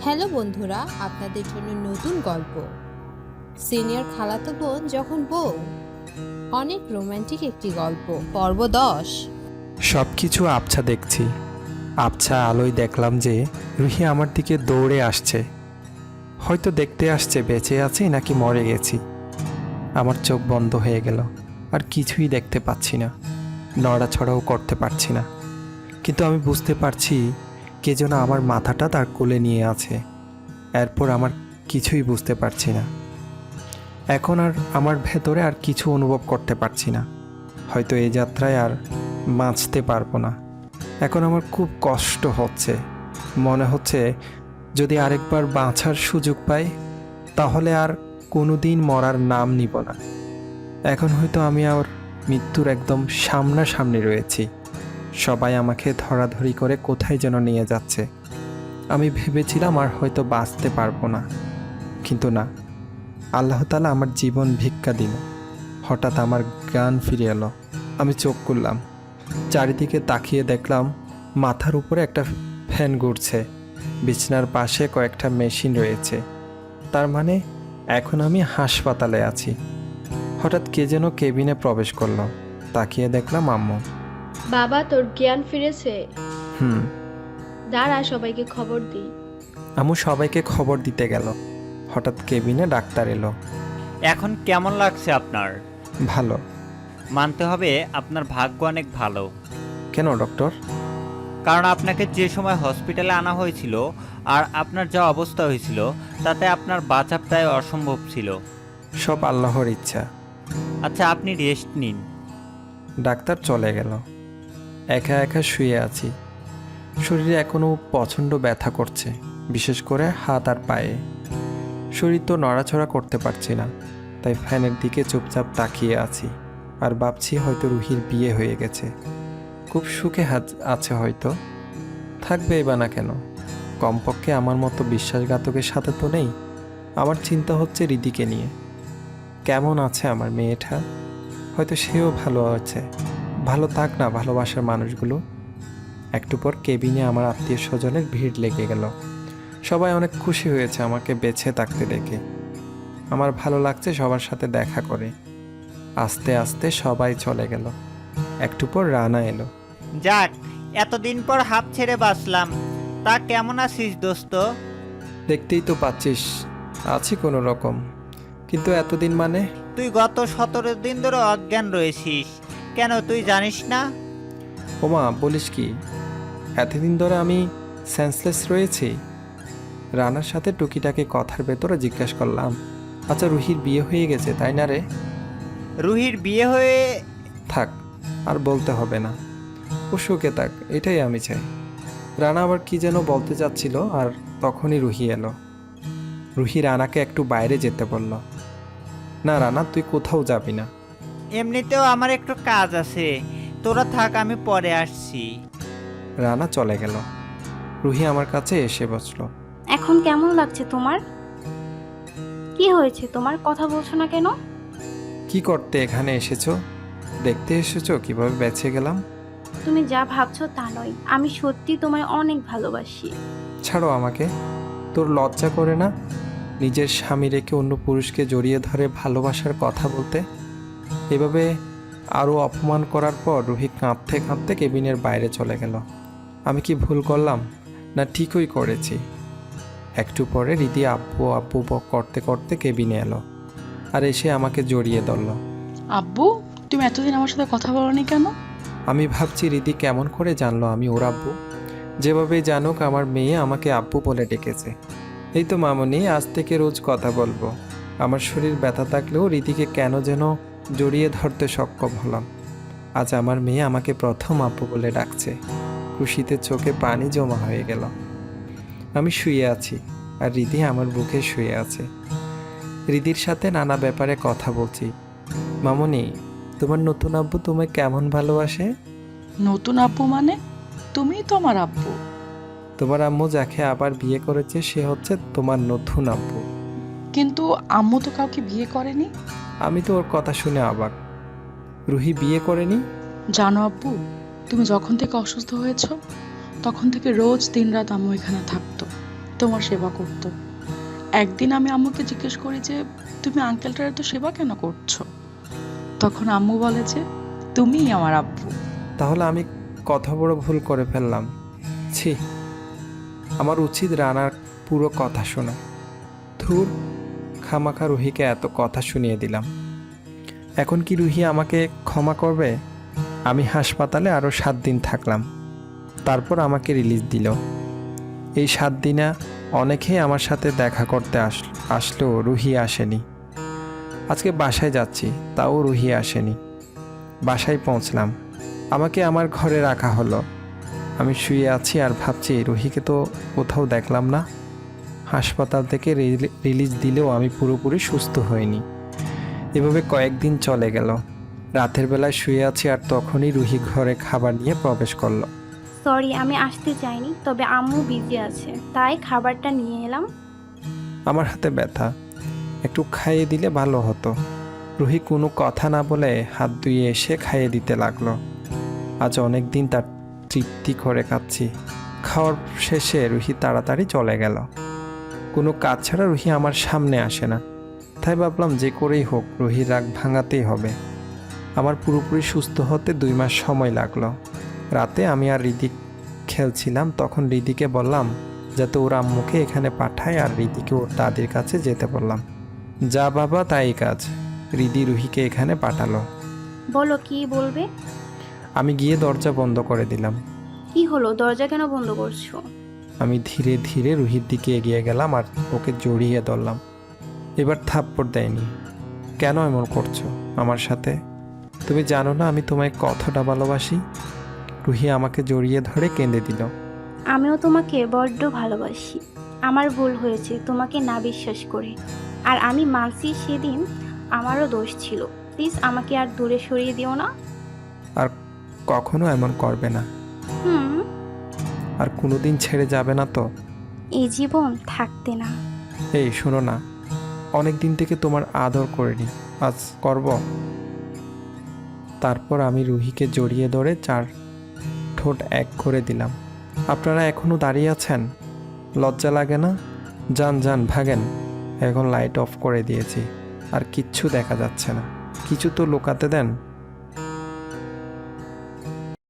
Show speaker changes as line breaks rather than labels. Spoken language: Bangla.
হ্যালো বন্ধুরা, আপনাদের জন্য নতুন গল্প। সিনিয়র খালাতো বোন যখন বউ। অনেক রোমান্টিক একটি গল্প, পর্ব 10।
সব কিছু আবছা দেখছি। আবছা আলোয় দেখলাম যে রুহি আমার দিকে দৌড়ে আসছে। হয়তো দেখতে আসছে বেঁচে আছি নাকি মরে গেছি। আমার চোখ বন্ধ হয়ে গেল, আর কিছুই দেখতে পাচ্ছি না, নড়াছড়াও করতে পারছি না। কিন্তু আমি বুঝতে পারছি কে যেন আমার মাথাটা তার কোলে নিয়ে আছে। এরপর আমার কিছুই বুঝতে পারছি না। এখন আর আমার ভেতরে আর কিছু অনুভব করতে পারছি না। হয়তো এই যাত্রায় আর বাঁচতে পারবো না। এখন আমার খুব কষ্ট হচ্ছে। মনে হচ্ছে যদি আরেকবার বাঁচার সুযোগ পাই তাহলে আর কোনোদিন মরার নাম নিব না। এখন হয়তো আমি আর মৃত্যুর একদম সামনাসামনি রয়েছি। সবাই আমাকে ধরাধরি করে কোথায় যেন নিয়ে যাচ্ছে। আমি ভেবেছিলাম আর হয়তো বাঁচতে পারবো না, কিন্তু না, আল্লাহ তাআলা আমার জীবন ভিক্ষা দিল। হঠাৎ আমার জ্ঞান ফিরে এলো। আমি চোখ খুললাম, চারিদিকে তাকিয়ে দেখলাম মাথার উপরে একটা ফ্যান ঘুরছে, বিছানার পাশে কয়েকটা মেশিন রয়েছে। তার মানে এখন আমি হাসপাতালে আছি। হঠাৎ কে যেন কেবিনে প্রবেশ করলো। তাকিয়ে দেখলাম আম্মু।
বাবা, তোর জ্ঞান ফিরেছে?
হুম।
দাঁড়া, সবাইকে খবর দিই।
আম্মু সবাইকে খবর দিতে গেল। হঠাৎ কেবিনে ডাক্তার এলো।
এখন কেমন লাগছে আপনার?
ভালো।
মানতে হবে আপনার ভাগ্য অনেক ভালো।
কেন ডক্টর?
কারণ আপনাকে যে সময় হসপিটালে আনা হয়েছিল আর আপনার যা অবস্থা হয়েছিল তাতে আপনার বাঁচা প্রায় অসম্ভব ছিল।
সব আল্লাহর ইচ্ছা।
আচ্ছা, আপনি রেস্ট নিন।
ডাক্তার চলে গেল। একা একা শুয়ে আছি। শরীরে এখনও প্রচণ্ড ব্যথা করছে, বিশেষ করে হাত আর পায়ে। শরীর তো নড়াচড়া করতে পারছি না, তাই ফ্যানের দিকে চুপচাপ তাকিয়ে আছি। আর ভাবছি হয়তো রুহির বিয়ে হয়ে গেছে, খুব সুখে আছে হয়তো। থাকবে বা না কেন, কমপক্ষে আমার মতো বিশ্বাসঘাতকের সাথে তো নেই। আমার চিন্তা হচ্ছে রিদিকে নিয়ে। কেমন আছে আমার মেয়েটা? হয়তো সেও ভালো আছে। ভালো থাক না ভালোবাসার মানুষগুলো। একটু পর কেবিনে আমার আত্মীয় স্বজনের ভিড় লেগে গেল। সবাই অনেক খুশি হয়েছে আমাকে বেঁচে থাকতে দেখে। আমার ভালো লাগছে সবার সাথে দেখা করে। আস্তে আস্তে সবাই চলে গেল। একটু পর রানা এলো।
যাক, এতদিন পর হাঁপ ছেড়ে বাঁচলাম। তা কেমন আছিস দোস্ত?
দেখতেই তো পাচ্ছিস, আছি কোনো রকম। কিন্তু এতদিন মানে?
তুই গত 17 দিন ধরে অজ্ঞান রয়েছিস। কেন, তুই জানিস না?
ওমা, বলিস কি? এতদিন ধরে আমি সেন্সলেস রয়েছি? রানার সাথে টুকিটাকি কথার ভেতরে জিজ্ঞাসা করলাম, আচ্ছা রুহির বিয়ে হয়ে গেছে তাই না রে?
রুহির বিয়ে হয়ে?
থাক, আর বলতে হবে না। ও সুখে থাক, এটাই আমি চাই। রানা আবার কি যেন বলতে চাচ্ছিল, আর তখনই রুহি এলো। রুহি রানাকে একটু বাইরে যেতে বলল। না রানা, তুই কোথাও যাবি না।
এমনিতেও আমার একটু কাজ আছে, তোরা থাক, আমি পরে আসছি।
রানা চলে গেল। রুহি আমার কাছে এসে বসলো।
এখন কেমন লাগছে তোমার? কি হয়েছে তোমার, কথা বলছো না কেন?
কি করতে এখানে এসেছো? দেখতে এসেছো কিভাবে বেঁচে গেলাম?
তুমি যা ভাবছো তা নয়, আমি সত্যি তোমায় অনেক ভালোবাসি।
ছাড়ো আমাকে। তোর লজ্জা করে না নিজের স্বামী রেখে অন্য পুরুষকে জড়িয়ে ধরে ভালোবাসার কথা বলতে? এভাবে আরও অপমান করার পর রুহি কাঁদতে কাঁদতে কেবিনের বাইরে চলে গেল। আমি কি ভুল করলাম, না ঠিকই করেছি? একটু পরে রিদি আব্বু আব্বু বক করতে করতে কেবিনে এলো, আর এসে আমাকে জড়িয়ে ধরল।
আব্বু, তুমি এতদিন আমার সাথে কথা বলনি কেন?
আমি ভাবছি রিদি কেমন করে জানলো আমি ওর আব্বু। যেভাবে জানুক, আমার মেয়ে আমাকে আব্বু বলে ডেকেছে। এই তো মামনি, আজ থেকে রোজ কথা বলবো। আমার শরীর ব্যথা থাকলেও রিদিকে কেন যেন জড়িয়ে ধরতে সক্ষম হলাম। আজ আমার মেয়ে আমাকে প্রথম আব্বু বলে ডাকছে। খুশিতে চোখে পানি জমা হয়ে গেল। আমি শুয়ে আছি, আর রিদি আমার বুকে শুয়ে আছে। রিদির সাথে নানা ব্যাপারে কথা বলছি। মামনি, তোমার নতুন আব্বু তোমায় কেমন ভালোবাসে?
নতুন আব্বু মানে? তুমিই তো আমার আব্বু।
তোমার আম্মু যাকে আবার বিয়ে করেছে সে হচ্ছে তোমার নতুন আব্বু।
কিন্তু আম্মু তো কাউকে বিয়ে করেনি।
আমি তো ওর কথা শুনে অবাক। রুহি বিয়ে করেনি?
জানো আব্বু, তুমি যখন থেকে অসুস্থ হয়েছো তখন থেকে রোজ দিন রাত আম্মু এখানে থাকতো। তোমার সেবা করতো। একদিন আমি আম্মুকে জিজ্ঞেস করি যে তুমি আঙ্কেলটার এত সেবা কেন করছো, তখন আম্মু বলে যে তুমিই আমার আব্বু।
তাহলে আমি কত বড় ভুল করে ফেললাম। ছি, আমার উচিত রানার পুরো কথা শোনা। ধুর, খামাখা রুহিকে এত কথা শুনিয়ে দিলাম। এখন কি রুহি আমাকে ক্ষমা করবে? আমি হাসপাতালে আরও 7 দিন থাকলাম, তারপর আমাকে রিলিজ দিল। এই 7 দিনে অনেকেই আমার সাথে দেখা করতে আসলেও রুহি আসেনি। আজকে বাসায় যাচ্ছি, তাও রুহি আসেনি। বাসায় পৌঁছলাম, আমাকে আমার ঘরে রাখা হলো। আমি শুয়ে আছি আর ভাবছি রুহিকে তো কোথাও দেখলাম না। হাসপাতাল থেকে রিলিজ দিলেও আমি পুরোপুরি সুস্থ হইনি। এভাবে কয়েকদিন চলে গেল। রাতের বেলায় শুয়ে আছি আর তখনই রুহি ঘরে খাবার নিয়ে প্রবেশ করলো।
সরি, আমি আসতে চাইনি, তবে আম্মু বিজি আছে তাই খাবারটা নিয়ে এলাম।
আমার হাতে ব্যথা, একটু খাইয়ে দিলে ভালো হতো। রুহি কোনো কথা না বলে হাত ধুয়ে এসে খাইয়ে দিতে লাগলো। আজ অনেক দিন তার তৃপ্তি করে খাচ্ছি। খাওয়ার শেষে রুহি তাড়াতাড়ি চলে গেল। কোনো কাজ ছাড়া রুহি আমার সামনে আসে না, তাই ভাবলাম যে করেই হোক রুহির রাগ ভাঙাতেই হবে। আমার পুরোপুরি সুস্থ হতে 2 মাস সময় লাগলো। রাতে আমি আর রিদি খেলছিলাম, তখন রিদিকে বললাম যাতে ওর আম্মুকে এখানে পাঠায় আর রিদিকে ওর দাদির কাছে যেতে বললাম। যা বাবা তাই কাজ। রিদি রুহিকে এখানে পাঠালো।
বলো কি বলবে।
আমি গিয়ে দরজা বন্ধ করে দিলাম।
কি হলো, দরজা কেন বন্ধ করছো?
আমি ধীরে ধীরে রুহির দিকে এগিয়ে গেলাম আর ওকে জড়িয়ে ধরলাম। এবার থাপ্পড় দেয়নি। কেন এমন করছো আমার সাথে? তুমি জানো না আমি তোমায় কতটা ভালোবাসি? রুহি আমাকে জড়িয়ে ধরে কেঁদে দিল।
আমিও তোমাকে বড্ড ভালোবাসি। আমার ভুল হয়েছে তোমাকে না বিশ্বাস করে, আর আমি মানছি সেদিন আমারও দোষ ছিল। প্লিজ আমাকে আর দূরে সরিয়ে দিও না।
আর কখনো এমন করবে না।
হুম।
আর কোনোদিন ছেড়ে যাবে না তো?
এই জীবন থাকতে না।
এই শোনো না, অনেক দিন থেকে তোমার আদর করিনি, আজ করব। তারপর আমি রুহিকে জড়িয়ে ধরে 4 ঠোঁট এক করে দিলাম। আপনারা এখনো দাঁড়িয়ে আছেন? লজ্জা লাগে না? যান যান ভাগেন। এখন লাইট অফ করে দিয়েছি, আর কিচ্ছু দেখা যাচ্ছে না। কিছু তো লুকাতে দেন।